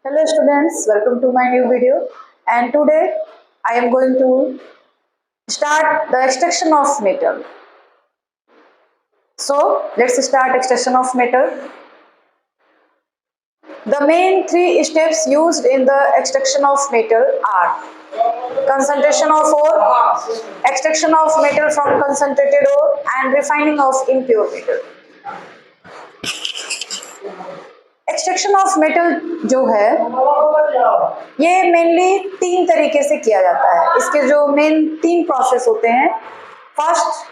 Hello students, welcome to my new video, and today I am going to start the extraction of metal. So let's start extraction of metal. The main three steps used in the extraction of metal are concentration of ore, extraction of metal from concentrated ore, and refining of impure metal. Extraction of metal जो है ये mainly तीन तरीके से किया जाता है। इसके जो मेन तीन प्रोसेस होते हैं, फर्स्ट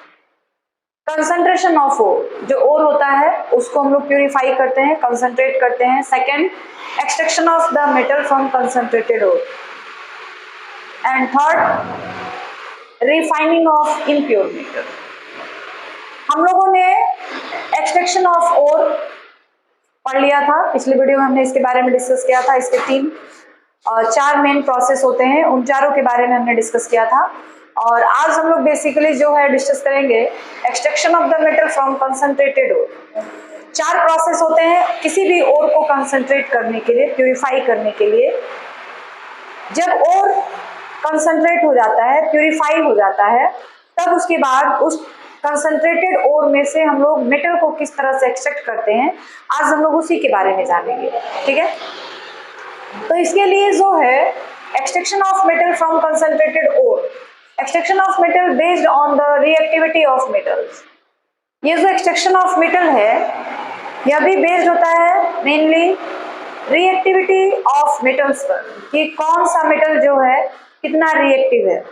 कंसंट्रेशन ऑफ ओर, जो ओर होता है उसको हम लोग प्यूरिफाई करते हैं, कंसंट्रेट करते हैं। Second extraction of the metal from concentrated ore, and third refining of impure metal. हम लोगों ने एक्सट्रैक्शन ऑफ ओर पढ़ लिया था, पिछले वीडियो में हमने इसके बारे में डिस्कस किया था। इसके चार मेन प्रोसेस होते हैं, उन चारों के बारे में हमने डिस्कस किया था। और आज हम लोग बेसिकली जो है डिस्कस करेंगे extraction of the metal from concentrated ore. चार प्रोसेस होते हैं किसी भी ओर को कंसंट्रेट करने के लिए, प्यूरिफाई करने के लिए। जब ओर कंसंट्रेट हो जाता है, प्यूरिफाई हो जाता है, तब उसके बाद उस कंसंट्रेटेड ओर में से हम लोग मेटल को किस तरह से एक्सट्रैक्ट करते हैं, आज हम लोग उसी के बारे में जानेंगे। ठीक है, तो इसके लिए जो है extraction of metal from concentrated ore, extraction of metal based on the reactivity of metals. ये जो एक्सट्रैक्शन ऑफ मेटल है यह भी बेस्ड होता है मेनली रिएक्टिविटी ऑफ मेटल्स पर, कि कौन सा मेटल जो है कितना रिएक्टिव है।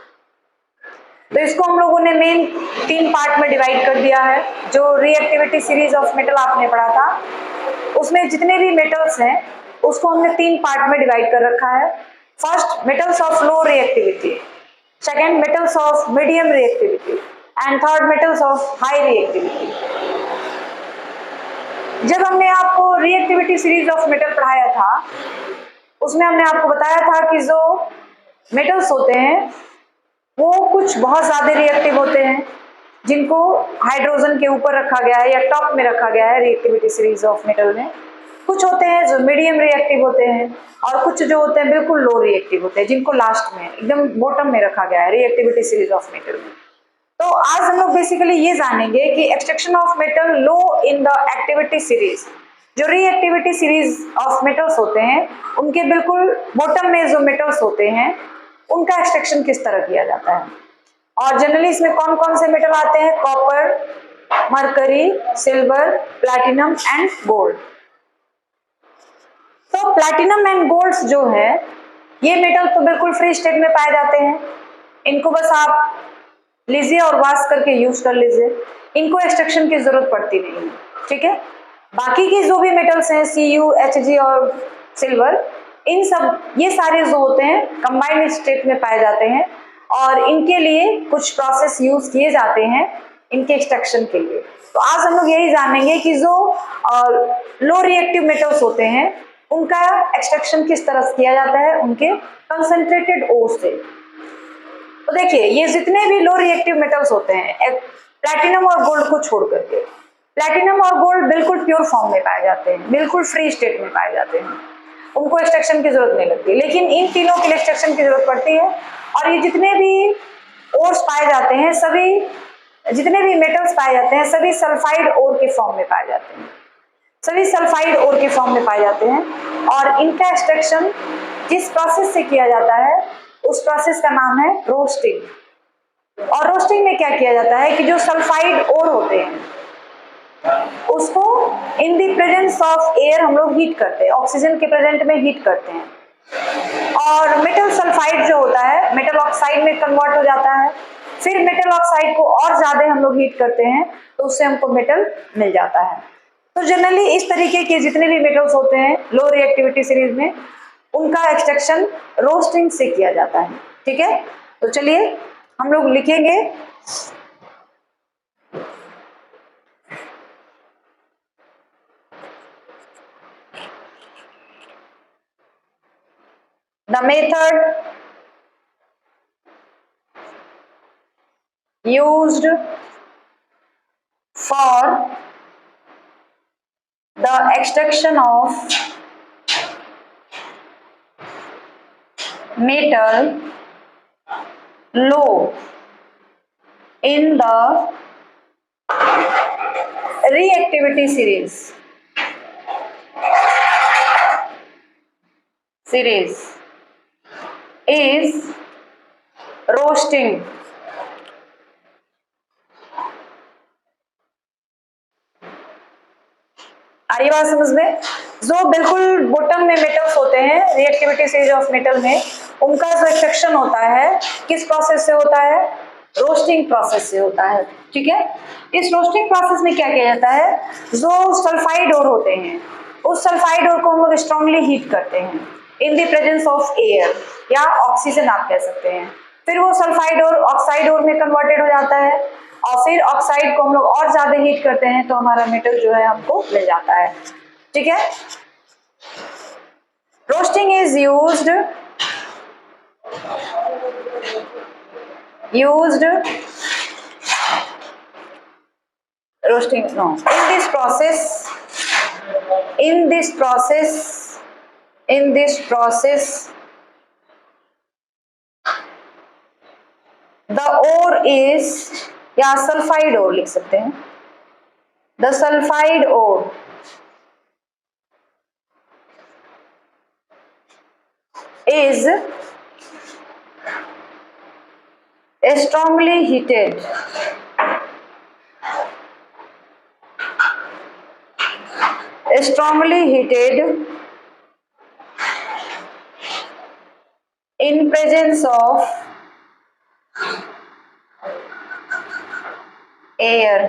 तो इसको हम लोगों ने मेन तीन पार्ट में डिवाइड कर दिया है। जो रिएक्टिविटी सीरीज ऑफ मेटल आपने पढ़ा था, उसमें जितने भी मेटल्स हैं उसको हमने तीन पार्ट में डिवाइड कर रखा है। First metals of low reactivity, second metals of medium reactivity, and third metals of high reactivity. जब हमने आपको रिएक्टिविटी सीरीज ऑफ मेटल पढ़ाया था, उसमें हमने आपको बताया था कि जो मेटल्स होते हैं वो कुछ बहुत ज्यादा रिएक्टिव होते हैं, जिनको हाइड्रोजन के ऊपर रखा गया है या टॉप में रखा गया है रिएक्टिविटी सीरीज ऑफ मेटल में। कुछ होते हैं जो मीडियम रिएक्टिव होते हैं, और कुछ जो होते हैं बिल्कुल लो रिएक्टिव होते हैं, जिनको लास्ट में एकदम बॉटम में रखा गया है रिएक्टिविटी सीरीज ऑफ मेटल में। तो आज हम लोग बेसिकली ये जानेंगे कि extraction of metal low in the activity series, जो रिएक्टिविटी सीरीज ऑफ मेटल्स होते हैं उनके बिल्कुल बॉटम में जो मेटल्स होते हैं उनका एक्सट्रैक्शन किस तरह किया जाता है। और जनरली इसमें कौन कौन से मेटल आते हैं? Copper, mercury, silver, platinum and gold. तो प्लैटिनम एंड गोल्ड जो है ये मेटल तो बिल्कुल फ्री स्टेट में पाए जाते हैं। इनको बस आप लीजिए और वॉश करके यूज कर लीजिए, इनको एक्सट्रैक्शन की जरूरत पड़ती नहीं है। ठीक है, बाकी की जो भी मेटल्स हैं Cu, Hg और सिल्वर, इन सब ये सारे जो होते हैं कंबाइंड स्टेट में पाए जाते हैं, और इनके लिए कुछ प्रोसेस यूज किए जाते हैं इनके एक्सट्रैक्शन के लिए। तो आज हम लोग यही जानेंगे कि जो लो रिएक्टिव मेटल्स होते हैं उनका एक्सट्रैक्शन किस तरह से किया जाता है उनके कंसंट्रेटेड ओर से। तो देखिए, ये जितने भी लो रिएक्टिव मेटल्स होते हैं प्लैटिनम और गोल्ड को छोड़ करके, प्लैटिनम और गोल्ड बिल्कुल प्योर फॉर्म में पाए जाते हैं, बिल्कुल फ्री स्टेट में पाए जाते हैं, उनको एक्सट्रैक्शन की जरूरत नहीं लगती। लेकिन इन तीनों के लिए एक्सट्रैक्शन की जरूरत पड़ती है। और ये जितने भी ओर्स पाए जाते हैं, सभी जितने भी मेटल्स पाए जाते हैं सभी सल्फाइड ओर के फॉर्म में पाए जाते हैं, सभी सल्फाइड ओर के फॉर्म में पाए जाते हैं। और इनका एक्सट्रैक्शन जिस प्रोसेस से किया जाता है उस प्रोसेस का नाम है रोस्टिंग। और रोस्टिंग में क्या किया जाता है कि जो सल्फाइड ओर होते हैं उसको in the presence of air हम लोग हीट करते हैं, ऑक्सीजन के प्रेजेंट में हीट करते हैं, और मेटल सल्फाइड जो होता है मेटल ऑक्साइड में कन्वर्ट हो जाता है। फिर मेटल ऑक्साइड को और ज्यादा हम लोग हीट करते हैं तो उससे हमको मेटल मिल जाता है। तो जनरली इस तरीके के जितने भी मेटल्स होते हैं लो रिएक्टिविटी सीरीज में, उनका एक्सट्रैक्शन रोस्टिंग से किया जाता है। ठीक है, तो चलिए हम लोग लिखेंगे the method used for the extraction of metal low in the reactivity series is roasting. आ रही बात समझ में? जो बिल्कुल बॉटम में मेटल्स होते हैं रिएक्टिविटी सीरीज ऑफ मेटल में, उनका जो एक्सट्रैक्शन होता है किस प्रोसेस से होता है? रोस्टिंग प्रोसेस से होता है। ठीक है, इस रोस्टिंग प्रोसेस में क्या किया जाता है? जो सल्फाइड ओर होते हैं उस सल्फाइड ओर को हम लोग स्ट्रांगली हीट करते हैं in the presence of air या ऑक्सीजन आप कह सकते हैं। फिर वो सल्फाइड ओर ऑक्साइड ओर में कन्वर्टेड हो जाता है और फिर ऑक्साइड को हम लोग और ज्यादा हीट करते हैं तो हमारा मेटल जो है हमको मिल जाता है। ठीक है, roasting is used roasting no in this process the ore is, या सल्फाइड ओर लिख सकते हैं, the sulfide ore is strongly heated in presence of air.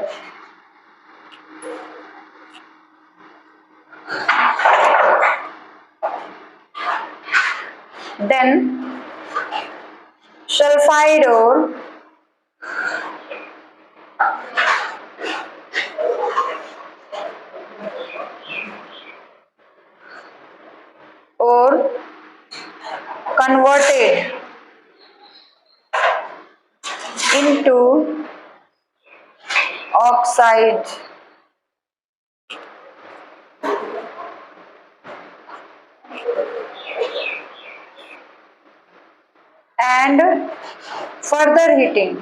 Then sulfide ore converted into oxide and further heating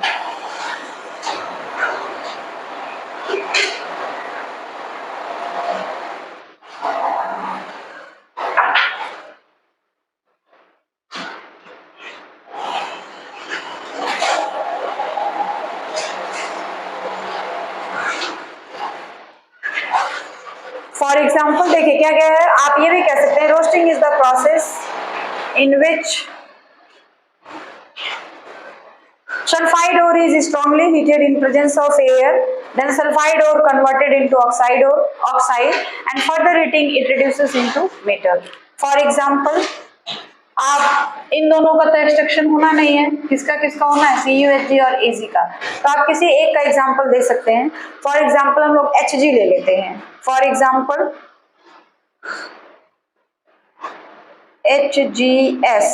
for example देखिए क्या क्या है, आप ये भी कह सकते हैं roasting is the process in which sulfide ore is strongly heated in presence of air, then sulfide ore converted into oxide and further heating it reduces into metal. For example, आप इन दोनों का तो एक्सट्रैक्शन होना नहीं है, किसका किसका होना है? CuHg और Ag का। तो आप किसी एक का एग्जांपल दे सकते हैं। फॉर एग्जांपल हम लोग Hg ले लेते हैं। फॉर एग्जांपल HgS,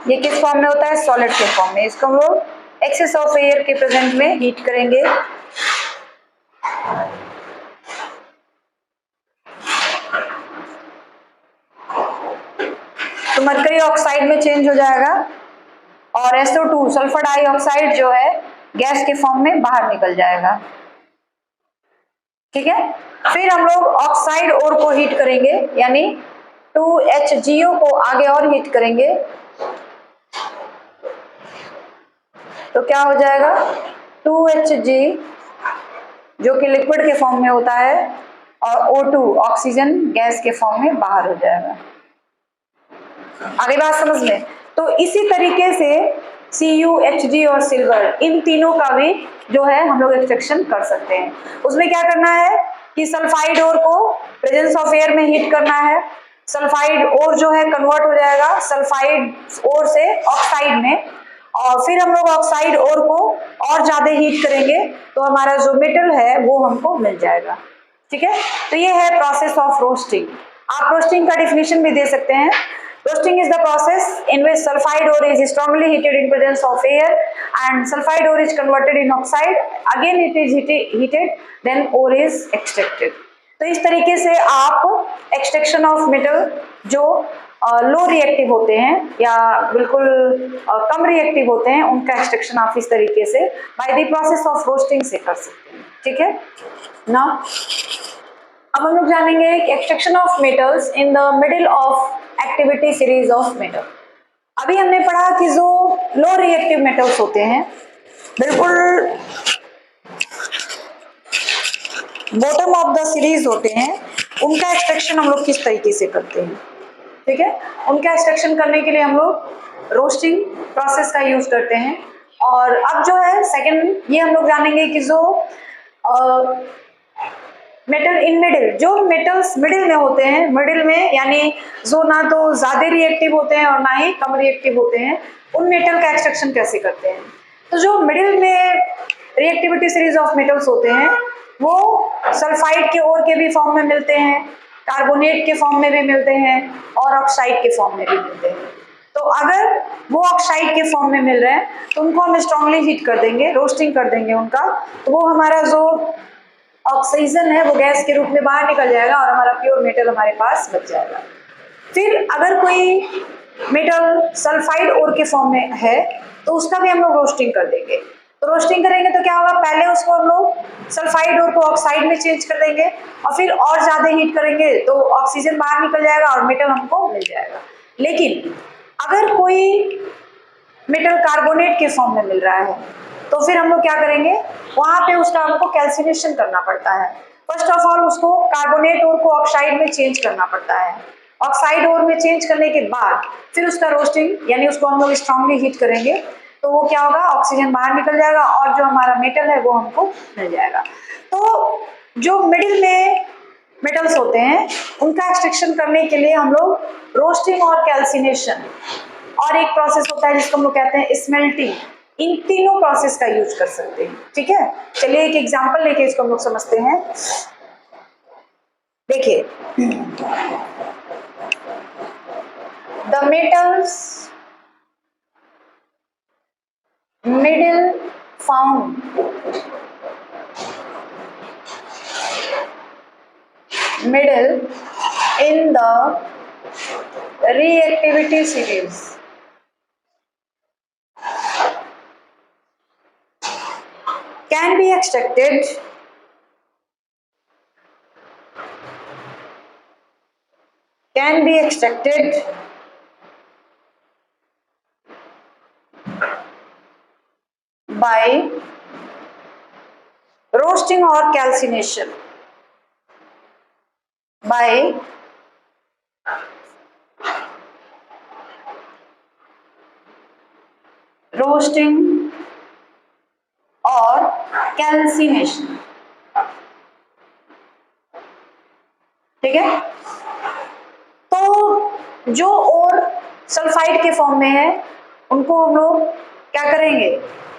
ये किस फॉर्म में होता है? सॉलिड के फॉर्म में। इसको हम लोग एक्सेस ऑफ एयर के प्रेजेंट में हीट करेंगे तो मरकरी ऑक्साइड में चेंज हो जाएगा और SO2 सल्फर डाइऑक्साइड जो है गैस के फॉर्म में बाहर निकल जाएगा। ठीक है, फिर हम लोग ऑक्साइड ओर को हीट करेंगे यानी 2HgO को आगे और हीट करेंगे तो क्या हो जाएगा? 2Hg जो कि लिक्विड के फॉर्म में होता है और O2 ऑक्सीजन गैस के फॉर्म में बाहर हो जाएगा। आगे बात समझ में? तो इसी तरीके से CuHg और सिल्वर इन तीनों का भी जो है हम लोग एक्सट्रैक्शन कर सकते हैं। उसमें क्या करना है कि सल्फाइड ओर को प्रेजेंस ऑफ एयर में हीट करना है, सल्फाइड ओर जो है कन्वर्ट हो जाएगा सल्फाइड ओर से ऑक्साइड में और फिर हम लोग ऑक्साइड ओर को और ज्यादा हीट करेंगे तो हमारा जो मेटल है वो हमको मिल जाएगा। ठीक है, तो ये है प्रोसेस ऑफ रोस्टिंग। आप रोस्टिंग का डिफिनेशन भी दे सकते हैं। Roasting is the process in which sulfide ore is strongly heated in presence of air and sulfide ore is converted in oxide. Again it is heated, then ore is extracted. तो इस तरीके से आप extraction of metal जो low reactive होते हैं या बिल्कुल कम रिएक्टिव होते हैं उनका एक्सट्रैक्शन आप इस तरीके से by the process of roasting से कर सकते हैं। ठीक है ना। अब हम लोग जानेंगे extraction of metals in the middle of activity series of metal. अभी हमने पढ़ा कि जो लो रिएक्टिव मेटल्स होते हैं बिल्कुल बॉटम ऑफ द सीरीज होते हैं, उनका एक्सट्रैक्शन हम लोग किस तरीके से करते हैं। ठीक है, उनका एक्सट्रैक्शन करने के लिए हम लोग रोस्टिंग प्रोसेस का यूज करते हैं। और अब जो है सेकंड ये हम लोग जानेंगे कि जो मेटल इन मिडिल, जो मेटल्स मिडिल में होते हैं, मिडिल में यानी जो ना तो ज्यादा रिएक्टिव होते हैं और ना ही कम रिएक्टिव होते हैं, उन मेटल का एक्सट्रैक्शन कैसे करते हैं। तो जो मिडिल में रिएक्टिविटी सीरीज ऑफ मेटल्स होते हैं वो सल्फाइड के ओर के भी फॉर्म में मिलते हैं, कार्बोनेट के फॉर्म में भी मिलते हैं और ऑक्साइड के फॉर्म में भी मिलते हैं। तो अगर वो ऑक्साइड के फॉर्म में मिल रहे हैं तो उनको हम स्ट्रांगली हीट कर देंगे, रोस्टिंग कर देंगे उनका, तो वो हमारा जो ऑक्सीजन है वो गैस के रूप में बाहर निकल जाएगा और हमारा प्योर मेटल हमारे पास बच जाएगा। फिर अगर कोई मेटल सल्फाइड ओर के फॉर्म में है तो उसका भी हम लोग रोस्टिंग कर देंगे। तो रोस्टिंग करेंगे तो क्या होगा, पहले उसको हम लोग सल्फाइड ओर को ऑक्साइड में चेंज कर देंगे और फिर और ज्यादा हीट करेंगे तो ऑक्सीजन बाहर निकल जाएगा और मेटल हमको मिल जाएगा। लेकिन अगर कोई मेटल कार्बोनेट के फॉर्म में मिल रहा है तो फिर हम लोग क्या करेंगे, वहां पे उसका हमको कैल्सिनेशन करना पड़ता है। फर्स्ट ऑफ ऑल उसको कार्बोनेट ओर को ऑक्साइड में चेंज करना पड़ता है। ऑक्साइड ओर में चेंज करने के बाद फिर उसका रोस्टिंग यानी उसको हम लोग स्ट्रांगली हीट करेंगे तो वो क्या होगा, ऑक्सीजन बाहर निकल जाएगा और जो हमारा मेटल है वो हमको मिल जाएगा। तो जो मिडिल में मेटल्स होते हैं उनका एक्सट्रैक्शन करने के लिए हम लोग रोस्टिंग और कैल्सिनेशन और एक प्रोसेस होता है जिसको हम लोग कहते हैं स्मेल्टिंग, इन तीनों प्रोसेस का यूज कर सकते हैं। ठीक है, चलिए एक एग्जांपल लेके इसको हम लोग समझते हैं। देखिए, the metals middle found middle in the reactivity series can be extracted by roasting or calcination, by roasting और कैल्सिनेशन। ठीक है, तो जो और सल्फाइड के फॉर्म में है उनको हम लोग क्या करेंगे,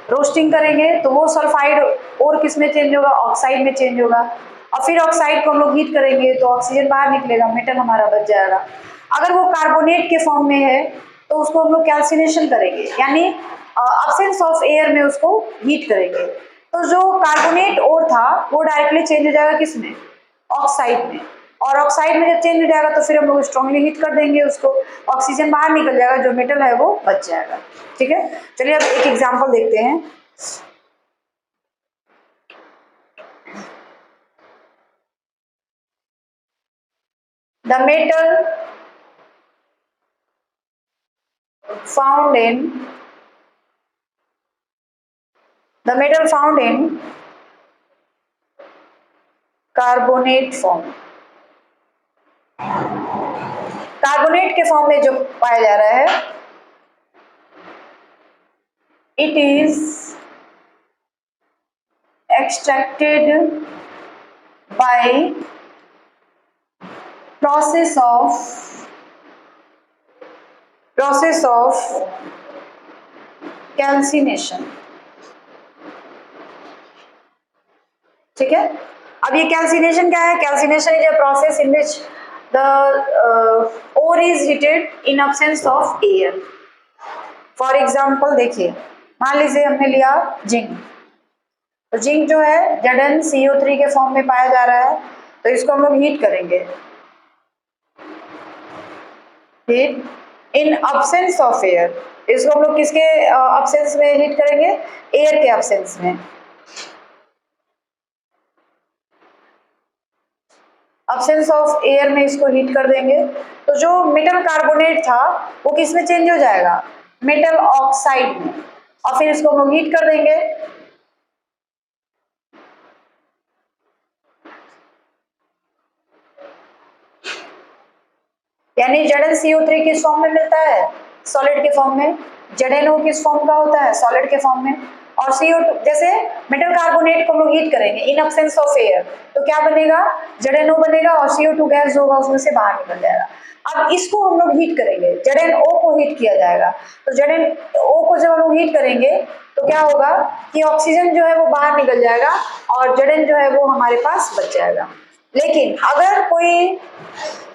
रोस्टिंग करेंगे तो वो सल्फाइड और किस में चेंज होगा, ऑक्साइड में चेंज होगा और फिर ऑक्साइड को हम लोग हीट करेंगे तो ऑक्सीजन बाहर निकलेगा, मेटल हमारा बच जाएगा। अगर वो कार्बोनेट के फॉर्म में है तो उसको हम लोग कैल्सिनेशन करेंगे यानी एब्सेंस ऑफ एयर में उसको हीट करेंगे। तो जो कार्बोनेट और था वो डायरेक्टली चेंज हो जाएगा किस में, ऑक्साइड में, और ऑक्साइड में जब चेंज हो जाएगा तो फिर हम लोग स्ट्रांगली हीट कर देंगे उसको, ऑक्सीजन बाहर निकल जाएगा, जो मेटल है वो बच जाएगा। ठीक है, चलिए अब एक एग्जांपल देखते हैं। The metal found in carbonate form, carbonate के फॉर्म में जो पाया जा रहा है it is extracted bye process of calcination। ठीक है, अब ये कैल्सिनेशन क्या है, calcination is a process in which the ore is heated in absence of air. For example देखिए, मान लीजिए हमने लिया जिंक, तो जिंक जो है Zn CO3 के फॉर्म में पाया जा रहा है, तो इसको हम लोग हीट करेंगे, heat in absence of air. इसको हम लोग किसके अब्सेंस में हीट करेंगे? एयर के अब्सेंस में। अब्सेंस ऑफ एयर में इसको हीट कर देंगे। तो जो मेटल कार्बोनेट था वो किस में चेंज हो जाएगा? मेटल ऑक्साइड में। और फिर इसको हम लोग हीट कर देंगे। यानी ZnCO3 किस फॉर्म में मिलता है? सॉलिड के फॉर्म में। ZnO किस फॉर्म का होता है? सॉलिड के फॉर्म में। और CO2 जैसे मेटल कार्बोनेट को हम लोग हीट करेंगे इन एब्सेंस ऑफ एयर, तो क्या बनेगा? ZnO बनेगा और CO2 गैस जो होगा उसमें से बाहर निकल जाएगा। अब इसको हम लोग हीट करेंगे, ZnO को हीट किया जाएगा। तो ZnO को जब हम लोग हीट करेंगे तो क्या होगा कि ऑक्सीजन जो है वो बाहर निकल जाएगा और Zn जो है वो हमारे पास बच जाएगा। लेकिन अगर कोई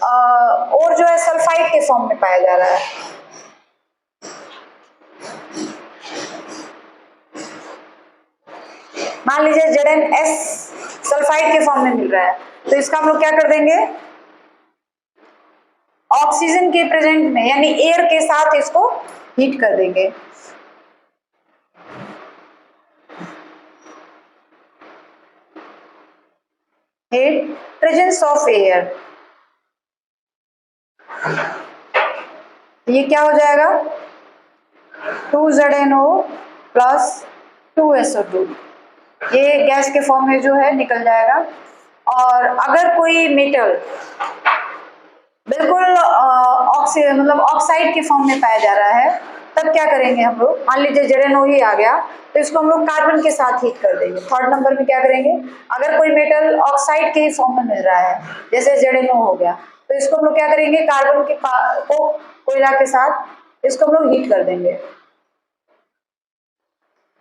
और जो है सल्फाइड के फॉर्म में पाया जा रहा है, मान लीजिए ZnS सल्फाइड के फॉर्म में मिल रहा है, तो इसका हम लोग क्या कर देंगे? ऑक्सीजन के प्रेजेंट में यानी एयर के साथ इसको हीट कर देंगे। हीट प्रेजेंस ऑफ एयर, ये क्या हो जाएगा? 2ZnO प्लस 2SO2, ये गैस के फॉर्म में जो है निकल जाएगा। और अगर कोई मेटल बिल्कुल मतलब ऑक्साइड के फॉर्म में पाया जा रहा है, तब क्या करेंगे हम लोग? मान लीजिए ZnO ही आ गया, तो इसको हम लोग कार्बन के साथ हीट कर देंगे। थर्ड नंबर में क्या करेंगे? अगर कोई मेटल ऑक्साइड के ही फॉर्म में मिल रहा है, जैसे ZnO हो गया, तो इसको हम लोग क्या करेंगे? कार्बन के को कोयला के साथ इसको हम लोग हीट कर देंगे।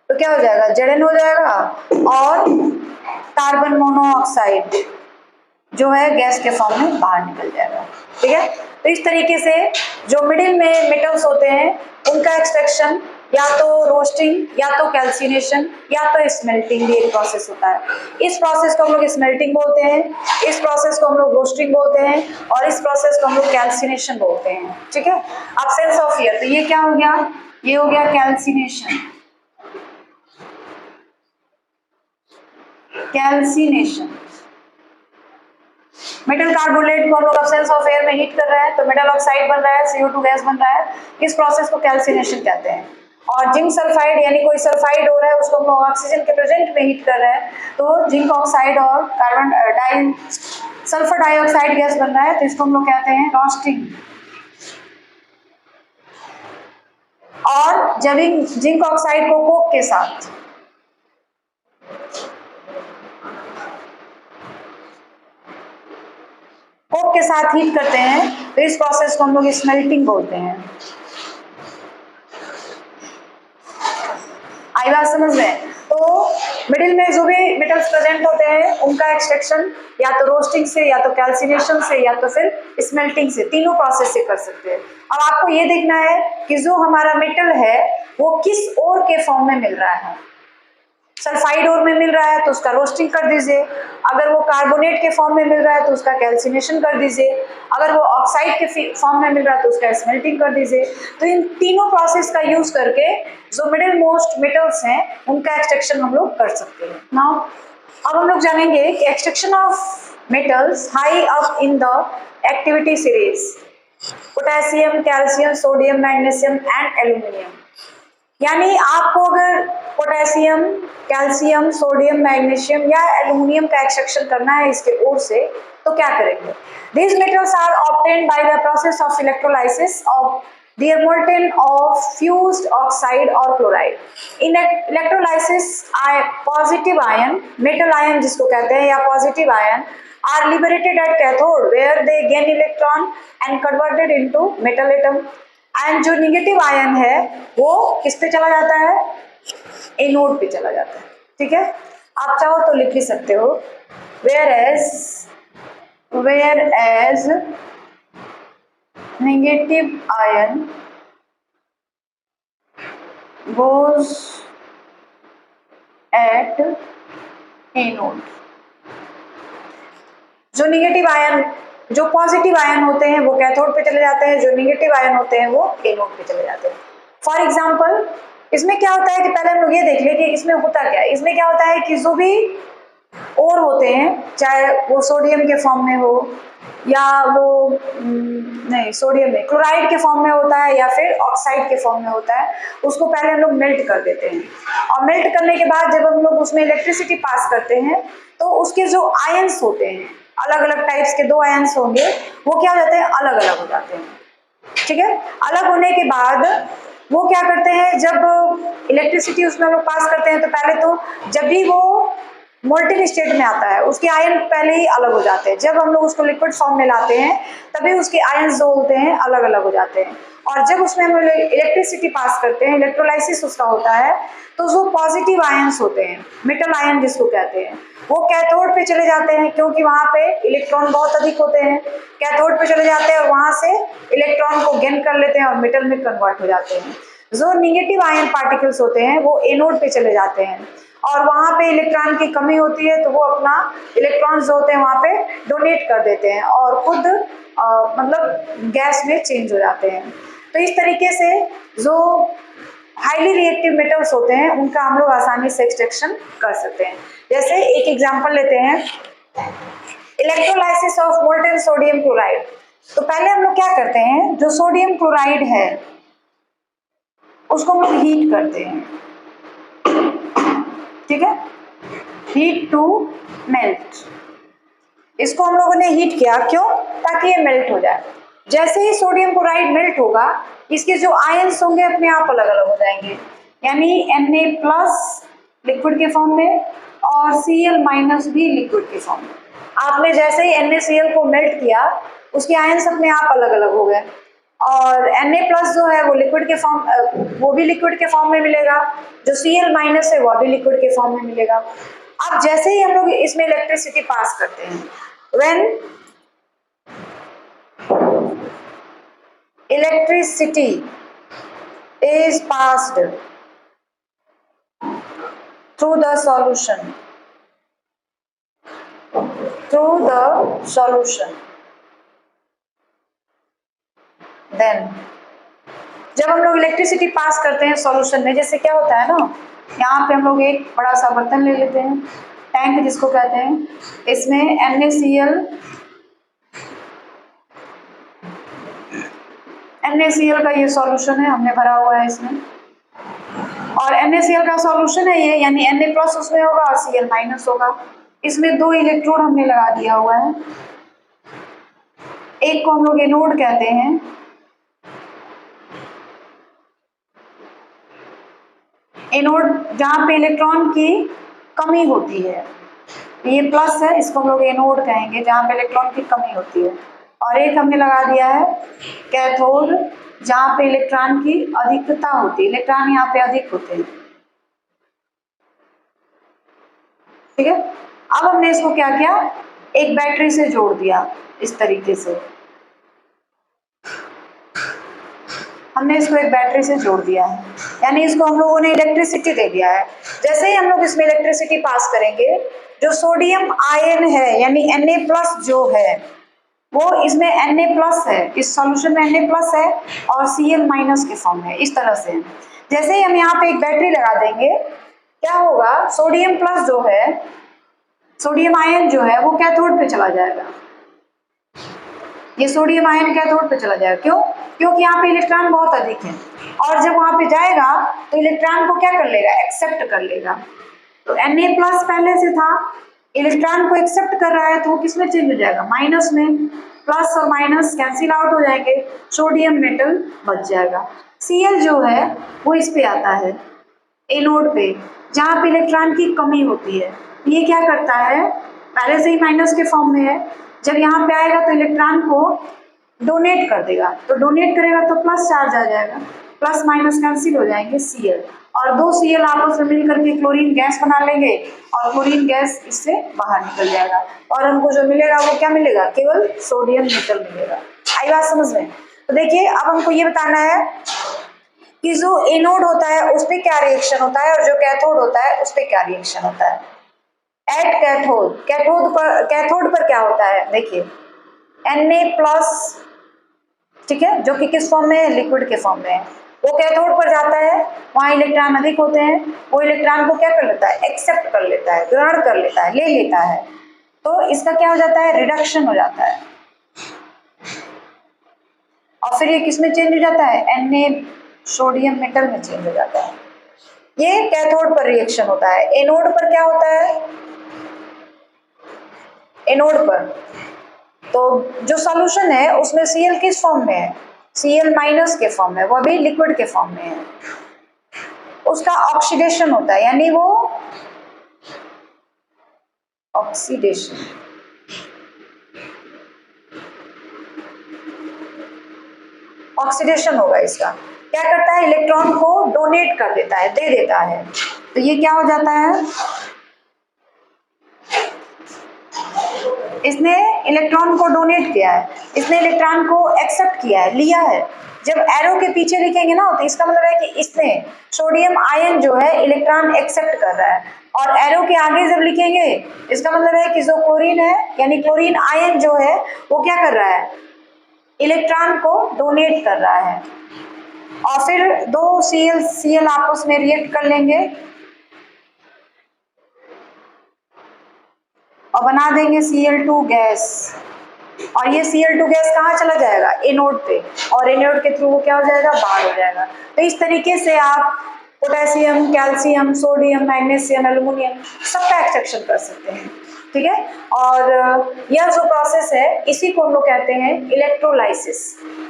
तो क्या हो जाएगा? Zn हो जाएगा और कार्बन मोनोऑक्साइड जो है गैस के फॉर्म में बाहर निकल जाएगा। ठीक है, तो इस तरीके से जो मिडिल में मेटल्स होते हैं उनका एक्सट्रैक्शन या तो रोस्टिंग या तो कैल्सिनेशन या तो स्मेल्टिंग भी एक प्रोसेस होता है। इस प्रोसेस को हम लोग स्मेल्टिंग बोलते हैं, इस प्रोसेस को हम लोग रोस्टिंग बोलते हैं और इस प्रोसेस को हम लोग कैल्सिनेशन बोलते हैं। ठीक है, अब्सेंस ऑफ एयर, तो ये क्या हो गया? ये हो गया कैल्सिनेशन। कैल्सिनेशन, मेटल कार्बोनेट को हम लोग एब्सेंस ऑफ एयर में हीट कर रहे हैं तो मेटल ऑक्साइड बन रहा है, CO2 गैस बन रहा है। इस प्रोसेस को कैल्सिनेशन कहते हैं। और जिंक सल्फाइड यानी कोई सल्फाइड हो रहा है उसको हम लोग ऑक्सीजन के प्रेजेंट में हीट कर रहे हैं, तो जिंक ऑक्साइड और कार्बन डाई सल्फर डाइऑक्साइड गैस बन रहा है, तो इसको हम लोग कहते हैं रोस्टिंग। और जब जिंक ऑक्साइड को कोक के साथ कोक के साथ हीट करते हैं तो इस प्रोसेस को हम लोग स्मेल्टिंग बोलते हैं। आई बात समझ में? तो मिडिल में जो भी मेटल्स प्रेजेंट होते हैं उनका एक्सट्रैक्शन या तो रोस्टिंग से या तो कैल्सिनेशन से या तो फिर स्मेल्टिंग से, तीनों प्रोसेस से कर सकते हैं। अब आपको ये देखना है कि जो हमारा मेटल है वो किस ओर के फॉर्म में मिल रहा है। सल्फाइड ओर में मिल रहा है तो उसका रोस्टिंग कर दीजिए, अगर वो कार्बोनेट के फॉर्म में मिल रहा है तो उसका कैल्सिनेशन कर दीजिए, अगर वो ऑक्साइड के फॉर्म में मिल रहा है तो उसका स्मेल्टिंग कर दीजिए। तो इन तीनों प्रोसेस का यूज करके जो मिडिल मोस्ट मेटल्स हैं उनका एक्सट्रैक्शन हम लोग कर सकते हैं। नाउ अब हम लोग जानेंगे कि extraction of metals high up in the activity series, potassium, calcium, sodium, magnesium and aluminium. यानी आपको अगर पोटेशियम, कैल्शियम, सोडियम, मैग्नीशियम या एल्युमिनियम का एक्सट्रैक्शन करना है इसके ओर से, तो क्या करेंगे? These metals are obtained by the process of electrolysis of their molten of fused oxide or chloride. In electrolysis, positive ion, metal ion जिसको कहते हैं, या positive ion are liberated at cathode where they gain electron and converted into metal atom. And जो negative ion है वो किस पे चला जाता है? एनोड पे चला जाता है। ठीक है, आप चाहो तो लिख भी सकते हो, where as negative ion goes at anode. जो निगेटिव आयन, जो पॉजिटिव आयन होते हैं वो कैथोड पे चले जाते हैं, जो निगेटिव आयन होते हैं वो एनोड पे चले जाते हैं। फॉर एग्जाम्पल इसमें क्या होता है कि पहले हम लोग ये देख लें कि इसमें होता क्या है। इसमें क्या होता है कि जो भी और होते हैं, चाहे वो सोडियम के फॉर्म में हो या वो नहीं सोडियम में क्लोराइड के फॉर्म में होता है या फिर ऑक्साइड के फॉर्म में होता है, उसको पहले हम लोग मेल्ट कर देते हैं। और मेल्ट करने के बाद जब हम लोग उसमें इलेक्ट्रिसिटी पास करते हैं तो उसके जो आयंस होते हैं, अलग अलग टाइप्स के 2 आयंस होंगे, वो क्या हो जाते हैं, अलग अलग हो जाते हैं। ठीक है, अलग होने के बाद वो क्या करते हैं, जब इलेक्ट्रिसिटी उसमें हम लोग पास करते हैं तो पहले तो जब भी वो मोल्टेन स्टेट में आता है उसके आयन पहले ही अलग हो जाते हैं। जब हम लोग उसको लिक्विड फॉर्म में लाते हैं तभी उसके आयन जो होते हैं अलग अलग हो जाते हैं। और जब उसमें हम इलेक्ट्रिसिटी पास करते हैं, इलेक्ट्रोलाइसिस उसका होता है, तो जो पॉजिटिव आयंस होते हैं, मेटल आयन जिसको कहते हैं, वो कैथोड पे चले जाते हैं क्योंकि वहां पे इलेक्ट्रॉन बहुत अधिक होते हैं। कैथोड पे चले जाते हैं और वहां से इलेक्ट्रॉन को गेन कर लेते हैं और मेटल में कन्वर्ट हो जाते हैं। जो निगेटिव आयन पार्टिकल्स होते हैं वो एनोड पे चले जाते हैं और वहां पे इलेक्ट्रॉन की कमी होती है तो वो अपना इलेक्ट्रॉन्स जो होते हैं वहां पे डोनेट कर देते हैं और खुद मतलब गैस में चेंज हो जाते हैं। तो इस तरीके से जो हाईली रिएक्टिव मेटल्स होते हैं उनका हम लोग आसानी से एक्सट्रैक्शन कर सकते हैं। जैसे एक एग्जांपल लेते हैं, electrolysis of molten sodium chloride. तो पहले हम लोग क्या करते हैं, जो सोडियम क्लोराइड है उसको हम लोग हीट करते हैं। ठीक है, हीट टू मेल्ट। इसको हम लोगों ने हीट किया, क्यों, ताकि ये मेल्ट हो जाए। जैसे ही सोडियम क्लोराइड मेल्ट होगा इसके जो आयंस होंगे अपने आप अलग अलग हो जाएंगे, यानी Na+ लिक्विड के फॉर्म में और Cl- भी लिक्विड के फॉर्म में। आपने जैसे ही NaCl को मेल्ट किया उसके आयंस अपने आप अलग अलग हो गए और Na+ जो है वो लिक्विड के फॉर्म, वो भी लिक्विड के फॉर्म में मिलेगा, जो Cl- है वो भी लिक्विड के फॉर्म में मिलेगा। अब जैसे ही हम लोग इसमें इलेक्ट्रिसिटी पास करते हैं, when electricity is passed through the solution, then जब हम लोग इलेक्ट्रिसिटी पास करते हैं सॉल्यूशन में, जैसे क्या होता है ना, यहाँ पे हम लोग एक बड़ा सा बर्तन ले लेते हैं, टैंक जिसको कहते हैं, इसमें NaCl का ये सॉल्यूशन है, हमने भरा हुआ है इसमें, और NaCl का सॉल्यूशन है ये, यानी Na+ उसमें होगा और Cl- होगा। इसमें 2 इलेक्ट्रोड हमने लगा दिया हुआ है, एक को हम लोग एनोड कहते हैं, एनोड जहां पे इलेक्ट्रॉन की कमी होती है, ये प्लस है, इसको हम लोग एनोड कहेंगे जहां पे इलेक्ट्रॉन की कमी होती है। और एक हमने लगा दिया है कैथोड, जहां पे इलेक्ट्रॉन की अधिकता होती है, इलेक्ट्रॉन यहाँ पे अधिक होते हैं। ठीक है, अब हमने इसको क्या किया, एक बैटरी से जोड़ दिया। इस तरीके से हमने इसको एक बैटरी से जोड़ दिया है, यानी इसको हम लोगों ने इलेक्ट्रिसिटी दे दिया है। जैसे ही हम लोग इसमें इलेक्ट्रिसिटी पास करेंगे, जो सोडियम आयन है यानी Na+ जो है वो इसमें Na+ है, इस सॉल्यूशन में Na+ है और Cl- के फॉर्म है, इस तरह से। जैसे ही हम यहाँ पे एक बैटरी लगा देंगे, क्या होगा, सोडियम प्लस जो है, सोडियम आयन जो है वो कैथोड पे चला जाएगा। ये सोडियम आयन कैथोड पे चला जाएगा, क्यों, क्योंकि यहाँ पे इलेक्ट्रॉन बहुत अधिक है और जब वहां पे जाएगा तो इलेक्ट्रॉन को क्या कर लेगा, एक्सेप्ट कर लेगा। तो Na+ पहले से था, इलेक्ट्रॉन को एक्सेप्ट कर रहा है तो वो किस में चेंज हो जाएगा, माइनस में। प्लस और माइनस कैंसिल आउट हो जाएंगे, सोडियम मेटल बच जाएगा। Cl जो है वो इस पे आता है, एनोड पे, जहां पे इलेक्ट्रॉन की कमी होती है। ये क्या करता है, पहले से ही माइनस के फॉर्म में है, जब यहाँ पे आएगा तो इलेक्ट्रॉन को डोनेट कर देगा, तो डोनेट करेगा तो प्लस चार्ज आ जाएगा, प्लस माइनस कैंसिल हो जाएंगे, Cl और 2 Cl आपस में मिलकर के क्लोरीन गैस बना लेंगे और क्लोरीन गैस इससे बाहर निकल जाएगा और हमको जो मिलेगा वो क्या मिलेगा, केवल सोडियम मेटल मिलेगा। आई बात समझ में। तो देखिए अब हमको ये बताना है कि जो एनोड होता है उस पर क्या रिएक्शन होता है और जो कैथोड होता है उस पर क्या रिएक्शन होता है। एट कैथोड पर क्या होता है, देखिए Na+, ठीक है, जो कि किस फॉर्म में है, लिक्विड के फॉर्म में है, वो कैथोड पर जाता है, वहां इलेक्ट्रॉन अधिक होते हैं, वो इलेक्ट्रॉन को क्या कर लेता है, एक्सेप्ट कर लेता है, ग्रहण कर लेता है, ले लेता है, तो इसका क्या हो जाता है, रिडक्शन हो जाता है, और फिर ये किस में चेंज हो जाता है, Na सोडियम मेटल में चेंज हो जाता है। ये कैथोड पर रिएक्शन होता है। एनोड पर क्या होता है, एनोड पर तो जो सॉल्यूशन है उसमें Cl किस फॉर्म में है, Cl- के फॉर्म में, वो भी लिक्विड के फॉर्म में है, उसका ऑक्सीडेशन होता है, यानी वो ऑक्सीडेशन, ऑक्सीडेशन होगा इसका, क्या करता है, इलेक्ट्रॉन को डोनेट कर देता है, दे देता है, तो ये क्या हो जाता है, इसने इलेक्ट्रॉन को डोनेट किया है, इसने इलेक्ट्रॉन को एक्सेप्ट किया है, लिया है। जब एरो के पीछे लिखेंगे ना तो इसका मतलब है कि इसने सोडियम आयन जो है इलेक्ट्रॉन एक्सेप्ट कर रहा है, और एरो के आगे जब लिखेंगे इसका मतलब है कि जो क्लोरीन है यानी क्लोरीन आयन जो है वो क्या कर रहा है, इलेक्ट्रॉन को डोनेट कर रहा है, और फिर दो Cl आपस में रिएक्ट कर लेंगे और बना देंगे Cl2 गैस, और ये Cl2 गैस कहाँ चला जाएगा, एनोड पे, और एनोड के थ्रू वो क्या हो जाएगा, बाहर हो जाएगा। तो इस तरीके से आप potassium, calcium, sodium, magnesium, aluminium सबका एक्सट्रैक्शन कर सकते हैं, ठीक है। और यह जो प्रोसेस है इसी को हम लोग कहते हैं इलेक्ट्रोलाइसिस।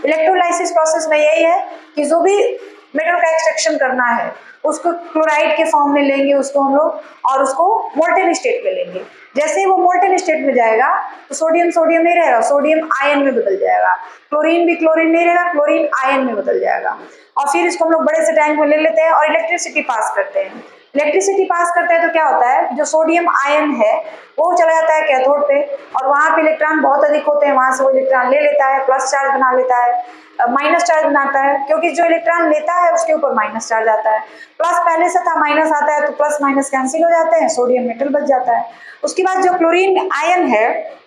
इलेक्ट्रोलाइसिस प्रोसेस में यही है कि जो भी मेटल का एक्सट्रैक्शन करना है उसको क्लोराइड के फॉर्म में लेंगे उसको हम लोग, और उसको मोल्टेन स्टेट में लेंगे। जैसे ही वो मोल्टेन स्टेट में जाएगा तो सोडियम सोडियम नहीं रहेगा, सोडियम आयन में बदल जाएगा, क्लोरीन भी क्लोरीन नहीं रहेगा, क्लोरीन आयन में बदल जाएगा, और फिर इसको हम लोग बड़े से टैंक में ले लेते हैं और इलेक्ट्रिसिटी पास करते हैं। इलेक्ट्रिसिटी पास करते हैं तो क्या होता है, जो सोडियम आयन है वो चला जाता है कैथोड पे, और वहां पे इलेक्ट्रॉन बहुत अधिक होते हैं, वहां से वो इलेक्ट्रॉन ले लेता है, प्लस चार्ज बना लेता है, माइनस चार्ज बनाता है, क्योंकि जो इलेक्ट्रॉन लेता है उसके ऊपर माइनस चार्ज आता है, प्लस पहले से था माइनस आता है तो प्लस माइनस कैंसिल हो जाते हैं, सोडियम मेटल बच जाता है। उसके बाद जो क्लोरीन आयन है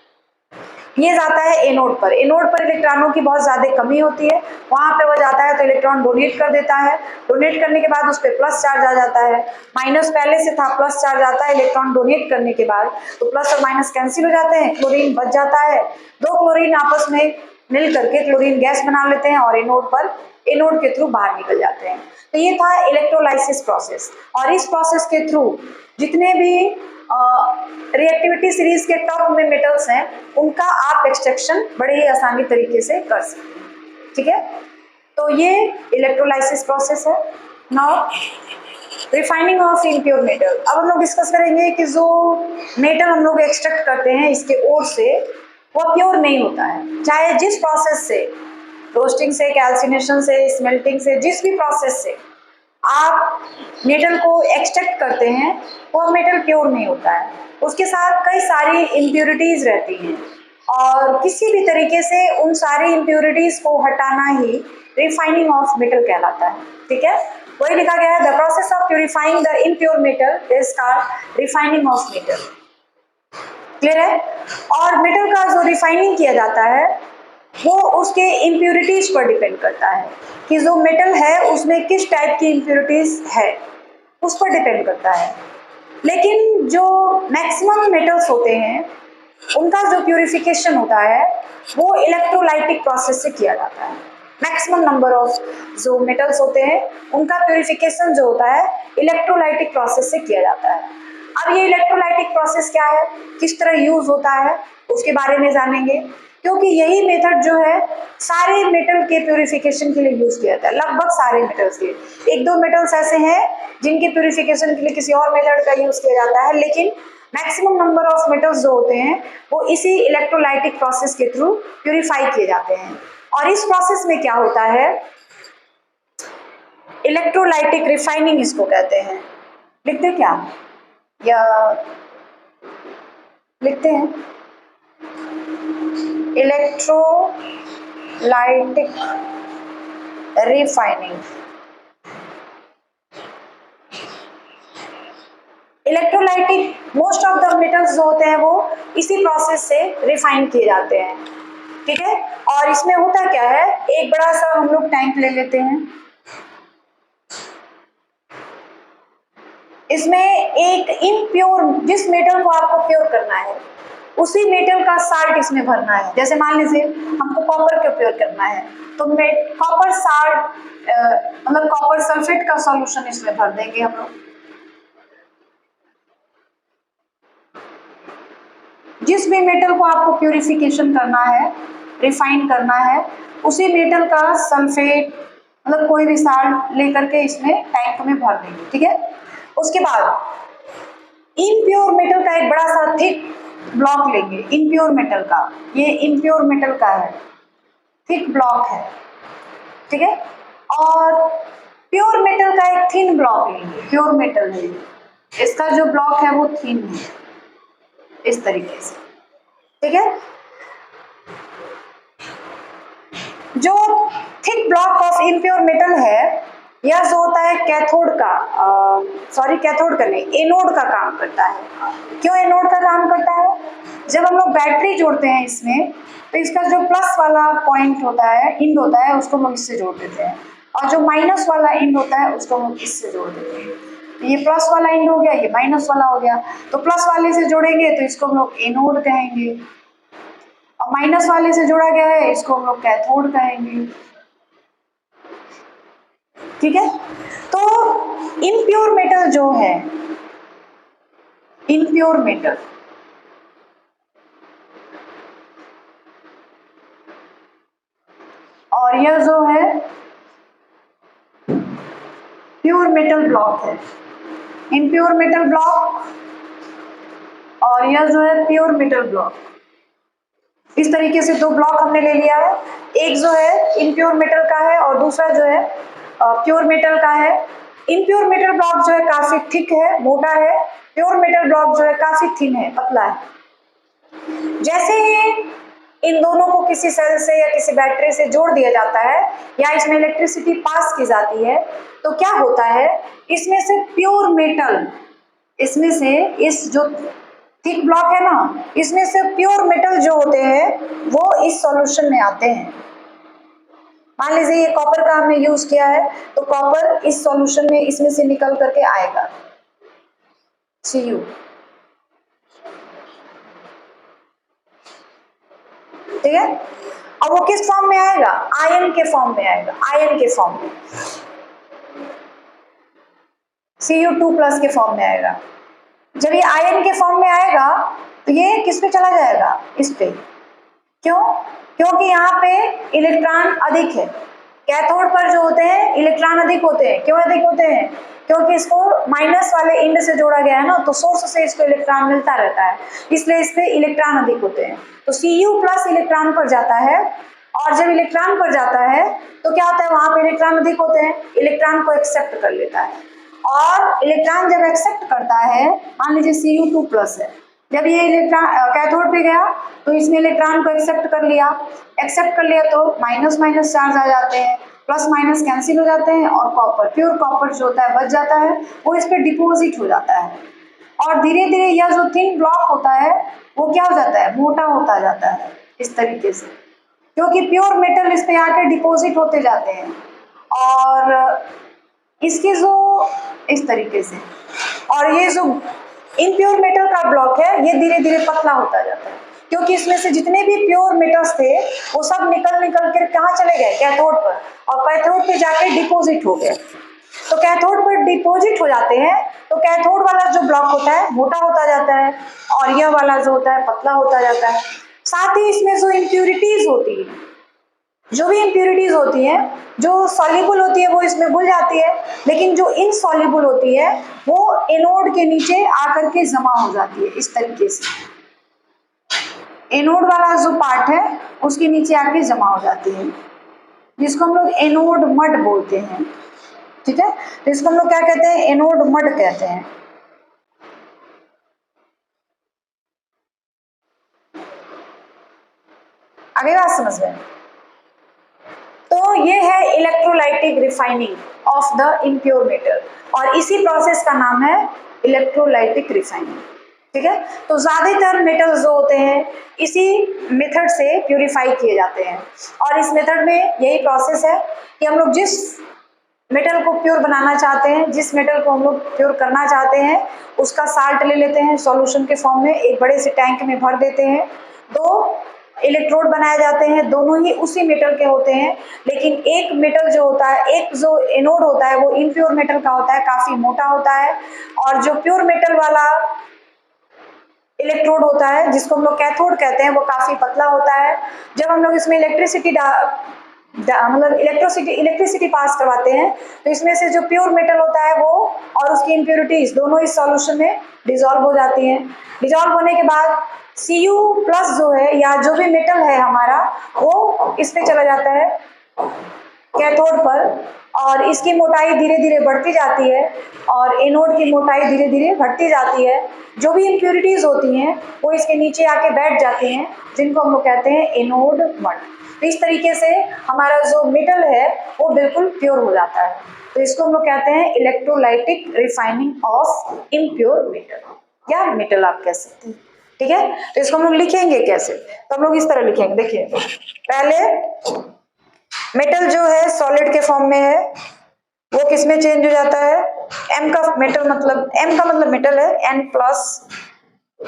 ये जाता है एनोड पर। एनोड पर इलेक्ट्रॉनों की बहुत ज्यादा कमी होती है, वहां पे वो जाता है तो इलेक्ट्रॉन डोनेट कर देता है, डोनेट करने के बाद उस पर प्लस चार्ज आ जाता है, माइनस पहले से था प्लस चार्ज आता है इलेक्ट्रॉन डोनेट करने के बाद, तो प्लस और माइनस कैंसिल हो जाते हैं, क्लोरीन बच जाता है, दो क्लोरीन आपस में मिल करके क्लोरीन गैस बना लेते हैं और एनोड के थ्रू बाहर निकल जाते हैं। तो ये था इलेक्ट्रोलाइसिस प्रोसेस, और इस प्रोसेस के थ्रू जितने भी रिएक्टिविटी सीरीज के टॉप में मेटल्स हैं उनका आप एक्सट्रैक्शन बड़े ही आसानी तरीके से कर सकते हैं, ठीक है। तो ये इलेक्ट्रोलाइसिस प्रोसेस है। Now refining of impure metal. अब हम लोग डिस्कस करेंगे कि जो मेटल हम लोग एक्सट्रैक्ट करते हैं इसके ओर से वो प्योर नहीं होता है, चाहे जिस प्रोसेस से, रोस्टिंग से, कैल्सिनेशन से, स्मेल्टिंग से, जिस भी प्रोसेस से आप मेटल को एक्सट्रैक्ट करते हैं वो मेटल प्योर नहीं होता है, उसके साथ कई सारी इम्प्योरिटीज रहती हैं, और किसी भी तरीके से उन सारी इम्प्योरिटीज को हटाना ही रिफाइनिंग ऑफ मेटल कहलाता है, ठीक है। वही लिखा गया है, the process of purifying the impure metal is called refining of metal. Clear है। और मेटल का जो रिफाइनिंग किया जाता है वो उसके इम्प्योरिटीज पर डिपेंड करता है कि जो मेटल है उसमें किस टाइप की इम्प्योरिटीज है, उस पर डिपेंड करता है। लेकिन जो मैक्सिमम मेटल्स होते हैं उनका जो प्यूरिफिकेशन होता है वो इलेक्ट्रोलाइटिक प्रोसेस से किया जाता है। मैक्सिमम नंबर ऑफ जो मेटल्स होते हैं उनका प्यूरिफिकेशन जो होता है इलेक्ट्रोलाइटिक प्रोसेस से किया जाता है। अब ये इलेक्ट्रोलाइटिक प्रोसेस क्या है, किस तरह यूज होता है, उसके बारे में जानेंगे, क्योंकि यही मेथड जो है सारे मेटल के प्यूरिफिकेशन के लिए यूज किया जाता है, लगभग सारे मेटल्स के। एक दो मेटल्स ऐसे हैं जिनके प्यूरिफिकेशन के लिए किसी और मेथड का यूज किया जाता है, लेकिन मैक्सिमम नंबर ऑफ मेटल्स जो होते हैं वो इसी इलेक्ट्रोलाइटिक प्रोसेस के थ्रू प्यूरिफाई किए जाते हैं। और इस प्रोसेस में क्या होता है, इलेक्ट्रोलाइटिक रिफाइनिंग इसको कहते हैं। लिखते क्या या लिखते हैं electrolytic refining. Electrolytic most of the metals जो होते हैं वो इसी प्रोसेस से रिफाइन किए जाते हैं, ठीक है। और इसमें होता क्या है, एक बड़ा सा हम लोग टैंक ले लेते हैं, इसमें एक इम्प्योर, जिस मेटल को आपको प्योर करना है उसी मेटल का साल्ट इसमें भरना है। जैसे मान लीजिए हमको कॉपर को प्योर करना है तो कॉपर साल्ट मतलब कॉपर सल्फेट का सॉल्यूशन इसमें भर देंगे हम लोग। जिस भी मेटल को आपको प्यूरिफिकेशन करना है, रिफाइन करना है, उसी मेटल का सल्फेट मतलब कोई भी साल्ट लेकर के इसमें टैंक में भर देंगे, ठीक है। उसके बाद इम्प्योर मेटल का एक बड़ा सा थिक ब्लॉक लेंगे, इम्प्योर मेटल का, ये इम्प्योर मेटल का है, थिक ब्लॉक है, ठीक है। और प्योर मेटल का एक थिन ब्लॉक लेंगे, प्योर मेटल है, इसका जो ब्लॉक है वो थिन है, इस तरीके से, ठीक है। जो thick block of impure metal है यह जो होता है कैथोड का, कैथोड का नहीं, एनोड का काम करता है। क्यों एनोड का काम करता है? जब हम लोग बैटरी जोड़ते हैं इसमें तो इसका जो प्लस वाला पॉइंट होता है, इंड होता है, उसको हम इससे जोड़ देते हैं, और जो माइनस वाला इंड होता है उसको हम इससे जोड़ देते हैं। ये प्लस वाला इंड हो गया, ये माइनस वाला हो गया, तो प्लस वाले से जोड़ेंगे तो इसको हम लोग एनोड कहेंगे, और माइनस वाले से जोड़ा गया है इसको हम लोग कैथोड कहेंगे, ठीक है। तो इम्प्योर मेटल जो है, इम्प्योर मेटल और यह जो है प्योर मेटल ब्लॉक है, इम्प्योर मेटल ब्लॉक और यह जो है प्योर मेटल ब्लॉक। इस तरीके से दो ब्लॉक हमने ले लिया है, एक जो है इम्प्योर मेटल का है और दूसरा जो है प्योर मेटल का है। इम्प्योर मेटल ब्लॉक जो है काफी थिक है, मोटा है, प्योर मेटल ब्लॉक जो है काफी थिन है, पतला है। जैसे ही इन दोनों को किसी सेल से या किसी बैटरी से जोड़ दिया जाता है या इसमें इलेक्ट्रिसिटी पास की जाती है तो क्या होता है, इसमें से प्योर मेटल, इसमें से इस जो थिक ब्लॉक है ना, इसमें से प्योर मेटल जो होते हैं वो इस सॉल्यूशन में आते हैं। मान लीजिए ये कॉपर का हमने यूज किया है तो कॉपर इस सॉल्यूशन में इसमें से निकल करके आएगा, Cu, ठीक है। अब वो किस फॉर्म में आएगा? आयन के फॉर्म में आएगा, आयन के फॉर्म में, Cu2+ के फॉर्म में आएगा। जब ये आयन के फॉर्म में आएगा तो ये किस पे चला जाएगा? इस पे। क्यों? क्योंकि यहाँ पे इलेक्ट्रॉन अधिक है, कैथोड पर जो होते हैं इलेक्ट्रॉन अधिक होते हैं। क्यों अधिक होते हैं? क्योंकि इसको माइनस वाले इंड से जोड़ा गया है ना, तो सोर्स से इसको इलेक्ट्रॉन मिलता रहता है, इसलिए इस पे इलेक्ट्रॉन अधिक होते हैं। तो Cu+ इलेक्ट्रॉन पर जाता है, और जब इलेक्ट्रॉन पर जाता है तो क्या होता है, वहां पे इलेक्ट्रॉन अधिक होते हैं, इलेक्ट्रॉन को एक्सेप्ट कर लेता है, और इलेक्ट्रॉन जब एक्सेप्ट करता है, मान लीजिए Cu2+ है, जब ये इलेक्ट्रॉन कैथोड पे गया तो इसने इलेक्ट्रॉन को एक्सेप्ट कर लिया तो माइनस माइनस चार्ज आ जाते हैं, प्लस माइनस कैंसिल हो जाते हैं, और कॉपर, प्योर कॉपर जो होता है बच जाता है, वो इस पे डिपॉजिट हो जाता है, और धीरे धीरे यह जो थिन ब्लॉक होता है वो क्या हो जाता है, मोटा होता जाता है इस तरीके से, क्योंकि प्योर मेटल इस पे आके डिपॉजिट होते जाते हैं, और इसके जो इस तरीके से, और ये जो इम्प्योर मेटल का ब्लॉक है ये धीरे धीरे पतला होता जाता है, क्योंकि इसमें से जितने भी प्योर मेटल्स थे वो सब निकल कर कहाँ चले गए, कैथोड पर, और कैथोड पे जाके डिपॉजिट हो गए। तो कैथोड पर डिपॉजिट हो जाते हैं तो कैथोड वाला जो ब्लॉक होता है मोटा होता जाता है, और यह वाला जो होता है पतला होता जाता है। साथ ही इसमें जो इम्प्यूरिटीज होती है, जो भी इम्प्यूरिटीज होती है, जो सॉल्युबल होती है वो इसमें घुल जाती है, लेकिन जो इनसॉल्युबल होती है वो एनोड के नीचे आकर के जमा हो जाती है इस तरीके से। एनोड वाला जो पार्ट है उसके नीचे आके जमा हो जाती है, जिसको हम लोग एनोड मड बोलते हैं, ठीक है। तो इसको हम लोग क्या कहते हैं, एनोड मड कहते हैं। आगे बात समझ में? तो ये है electrolytic refining of the impure metal, और इसी प्रोसेस का नाम है इलेक्ट्रोलाइटिक रिफाइनिंग। ठीक है, तो ज्यादातर मेटल्स जो होते हैं इसी मेथड से प्यूरिफाई किए जाते हैं। और इस मेथड में यही प्रोसेस है कि हम लोग जिस मेटल को प्योर बनाना चाहते हैं, जिस मेटल को हम लोग प्योर करना चाहते हैं, उसका साल्ट ले लेते हैं सॉल्यूशन के फॉर्म में, एक बड़े से टैंक में भर देते हैं, 2 इलेक्ट्रोड बनाए जाते हैं, दोनों ही उसी मेटल के होते हैं, लेकिन एक मेटल जो होता है, एक जो एनोड होता है वो इम्प्योर मेटल का होता है, काफी मोटा होता है, और जो प्योर मेटल वाला इलेक्ट्रोड होता है जिसको हम लोग कैथोड कहते हैं वो काफी पतला होता है। जब हम लोग इसमें मतलब इलेक्ट्रिसिटी पास करवाते हैं तो इसमें से जो प्योर मेटल होता है वो और उसकी इम्प्योरिटीज दोनों इस सॉल्यूशन में डिसॉल्व हो जाती हैं। डिसॉल्व होने के बाद Cu+ जो है या जो भी मेटल है हमारा वो इस पे चला जाता है कैथोड पर, और इसकी मोटाई धीरे धीरे बढ़ती जाती है और एनोड की मोटाई धीरे धीरे घटती जाती है। जो भी इम्प्योरिटीज होती हैं वो इसके नीचे आके बैठ जाती हैं, जिनको हम लोग कहते हैं एनोड 1। तो इस तरीके से हमारा जो मेटल है वो बिल्कुल प्योर हो जाता है। तो इसको हम लोग कहते हैं electrolytic refining of impure metal या मेटल आप कह सकते हैं। ठीक है, तो इसको हम लोग लिखेंगे कैसे, तो हम लोग इस तरह लिखेंगे। देखिए, पहले मेटल जो है सॉलिड के फॉर्म में है वो किस में चेंज हो जाता है, M का मेटल मतलब M का मतलब मेटल है, N+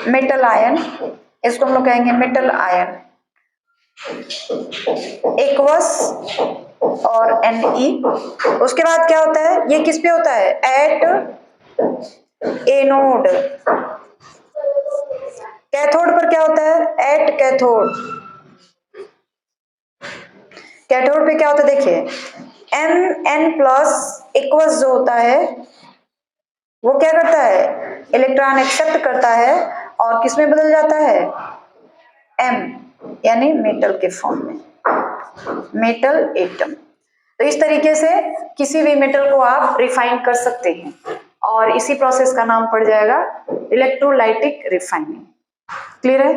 मेटल आयन, इसको हम लोग कहेंगे मेटल आयन, एक्वस और Ne। उसके बाद क्या होता है, ये किस पे होता है, एट एनोड। कैथोड पर क्या होता है, एट कैथोड। कैथोड पे क्या होता है, देखिए Mn+ एक्वस जो होता है वो क्या करता है, इलेक्ट्रॉन एक्सेप्ट करता है और किस में बदल जाता है, M यानी मेटल के फॉर्म में, मेटल एटम। तो इस तरीके से किसी भी मेटल को आप रिफाइन कर सकते हैं और इसी प्रोसेस का नाम पड़ जाएगा इलेक्ट्रोलाइटिक रिफाइनिंग। क्लियर है?